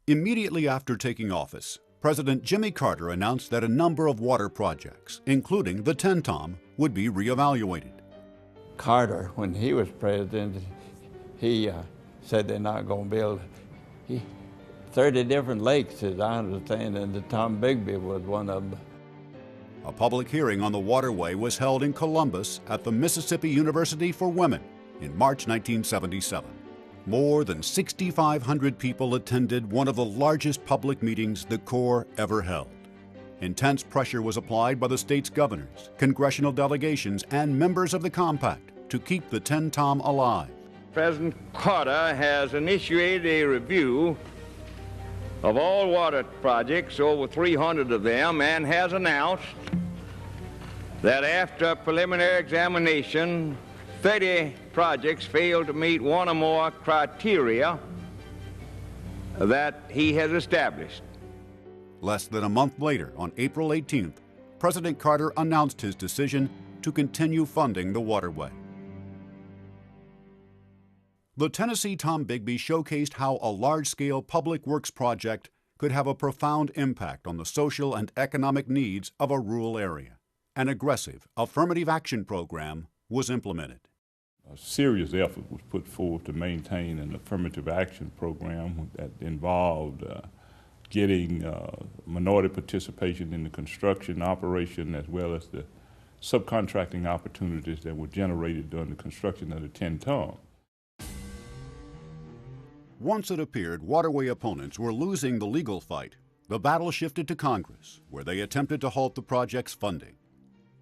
Immediately after taking office, President Jimmy Carter announced that a number of water projects, including the Tenn-Tom, would be reevaluated. Carter, when he was president, he said they're not going to build 30 different lakes, as I understand, and the Tom Bigby was one of them. A public hearing on the Waterway was held in Columbus at the Mississippi University for Women in March 1977. More than 6,500 people attended one of the largest public meetings the Corps ever held. Intense pressure was applied by the state's governors, congressional delegations, and members of the compact to keep the Tenn-Tom alive. President Carter has initiated a review of all water projects, over 300 of them, and has announced that after preliminary examination, 30 projects failed to meet one or more criteria that he has established. Less than a month later, on April 18th, President Carter announced his decision to continue funding the Waterway. The Tennessee Tom Bigby showcased how a large-scale public works project could have a profound impact on the social and economic needs of a rural area. An aggressive affirmative action program was implemented. A serious effort was put forth to maintain an affirmative action program that involved getting minority participation in the construction operation, as well as the subcontracting opportunities that were generated during the construction of the Tenn-Tom. Once it appeared Waterway opponents were losing the legal fight, the battle shifted to Congress, where they attempted to halt the project's funding.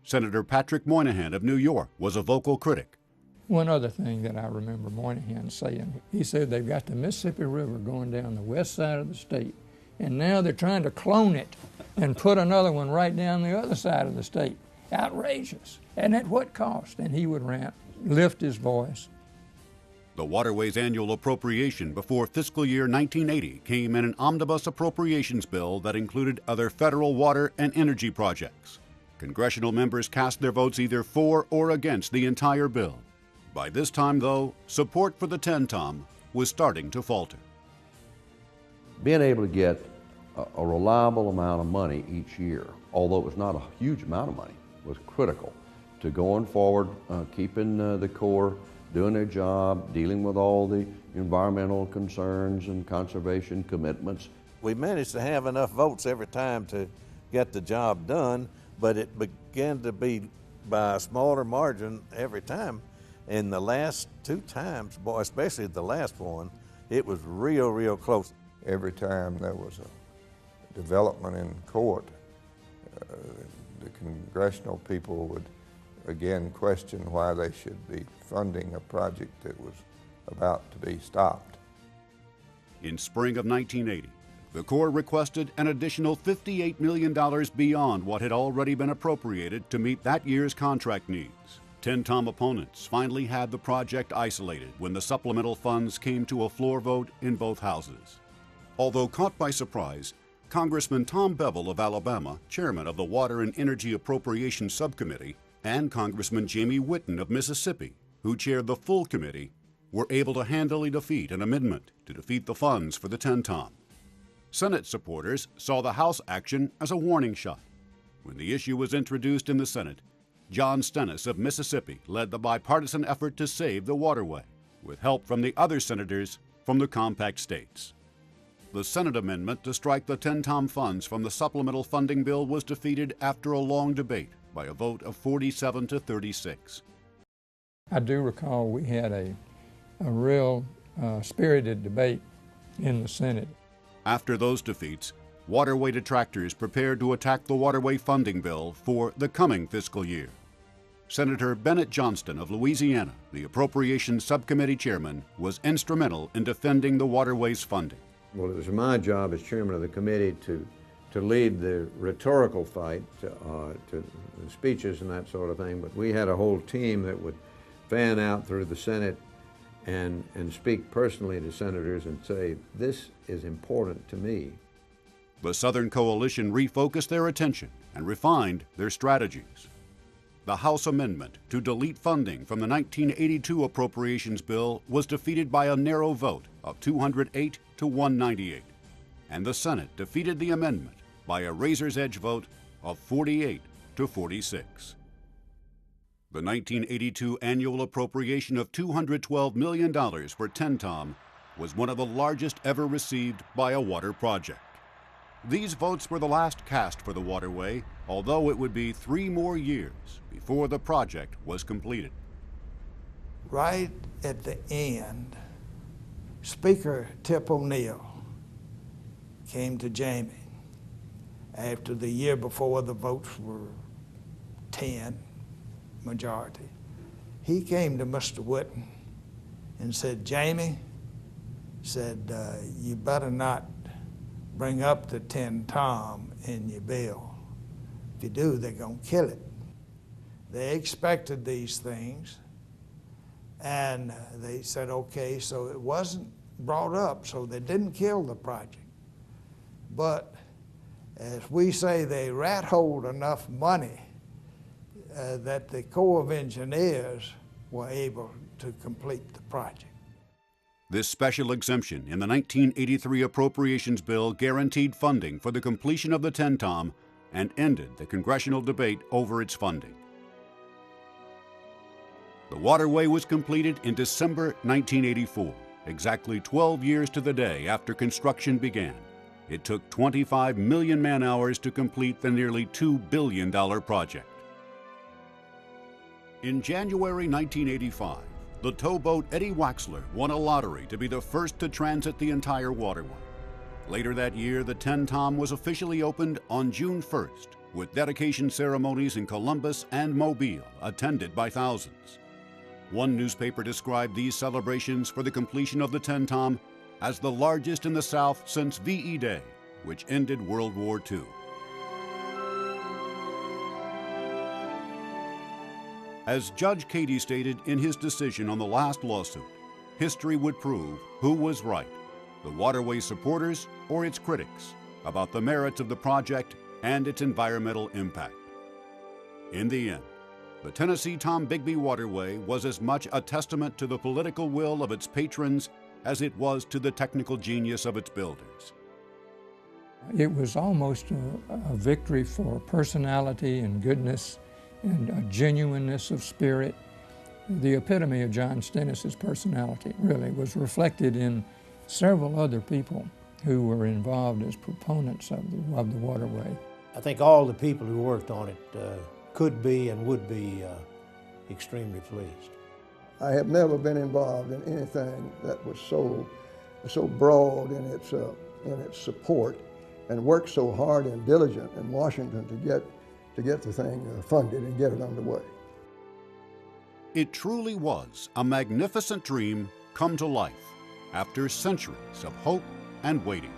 Senator Patrick Moynihan of New York was a vocal critic. One other thing that I remember Moynihan saying, he said they've got the Mississippi River going down the west side of the state, and now they're trying to clone it and put another one right down the other side of the state. Outrageous. And at what cost? And he would rant, lift his voice. The Waterway's annual appropriation before fiscal year 1980 came in an omnibus appropriations bill that included other federal water and energy projects. Congressional members cast their votes either for or against the entire bill. By this time, though, support for the Tenn-Tom was starting to falter. Being able to get a reliable amount of money each year, although it was not a huge amount of money, was critical to going forward, keeping the Corps doing their job, dealing with all the environmental concerns and conservation commitments. We managed to have enough votes every time to get the job done, but it began to be by a smaller margin every time. And the last two times, boy, especially the last one, it was real close. Every time there was a development in court, the congressional people would again question why they should be funding a project that was about to be stopped. In spring of 1980, the Corps requested an additional $58 million beyond what had already been appropriated to meet that year's contract needs. Tenn-Tom opponents finally had the project isolated when the supplemental funds came to a floor vote in both houses. Although caught by surprise, Congressman Tom Bevel of Alabama, chairman of the Water and Energy Appropriations Subcommittee, and Congressman Jamie Whitten of Mississippi, who chaired the full committee, were able to handily defeat an amendment to defeat the funds for the Tenn-Tom. Senate supporters saw the House action as a warning shot. When the issue was introduced in the Senate, John Stennis of Mississippi led the bipartisan effort to save the Waterway, with help from the other senators from the compact states. The Senate amendment to strike the Tenn-Tom funds from the supplemental funding bill was defeated after a long debate by a vote of 47 to 36. I do recall we had a real spirited debate in the Senate. After those defeats, Waterway detractors prepared to attack the Waterway funding bill for the coming fiscal year. Senator Bennett Johnston of Louisiana, the Appropriations Subcommittee chairman, was instrumental in defending the Waterway's funding. Well, it was my job as chairman of the committee to lead the rhetorical fight, to speeches and that sort of thing, but we had a whole team that would fan out through the Senate and speak personally to senators and say, this is important to me. The Southern Coalition refocused their attention and refined their strategies. The House amendment to delete funding from the 1982 appropriations bill was defeated by a narrow vote of 208 to 198. and the Senate defeated the amendment by a razor's edge vote of 48 to 46. The 1982 annual appropriation of $212 million for Tenn-Tom was one of the largest ever received by a water project. These votes were the last cast for the Waterway, although it would be 3 more years before the project was completed. Right at the end, Speaker Tip O'Neill came to Jamie after the year before the votes were 10, majority. He came to Mr. Whitten and said, Jamie, said, you better not bring up the Tenn-Tom in your bill. If you do, they're gonna kill it. They expected these things, and they said, okay, so it wasn't brought up, so they didn't kill the project. But as we say, they rat-holed enough money that the Corps of Engineers were able to complete the project. This special exemption in the 1983 Appropriations Bill guaranteed funding for the completion of the Tenn-Tom and ended the congressional debate over its funding. The Waterway was completed in December 1984, exactly 12 years to the day after construction began. It took 25 million man-hours to complete the nearly $2 billion project. In January 1985, the towboat Eddie Waxler won a lottery to be the first to transit the entire waterway. Later that year, the Tenn-Tom was officially opened on June 1st, with dedication ceremonies in Columbus and Mobile attended by thousands. One newspaper described these celebrations for the completion of the Tenn-Tom as the largest in the South since VE Day, which ended World War II. As Judge Cady stated in his decision on the last lawsuit, history would prove who was right, the Waterway supporters or its critics, about the merits of the project and its environmental impact. In the end, the Tennessee Tom Bigby Waterway was as much a testament to the political will of its patrons as it was to the technical genius of its builders. It was almost a victory for personality and goodness and a genuineness of spirit. The epitome of John Stennis's personality really was reflected in several other people who were involved as proponents of the Waterway. I think all the people who worked on it could be and would be extremely pleased. I have never been involved in anything that was so broad in its support and worked so hard and diligent in Washington to get the thing funded and get it underway. It truly was a magnificent dream come to life after centuries of hope and waiting.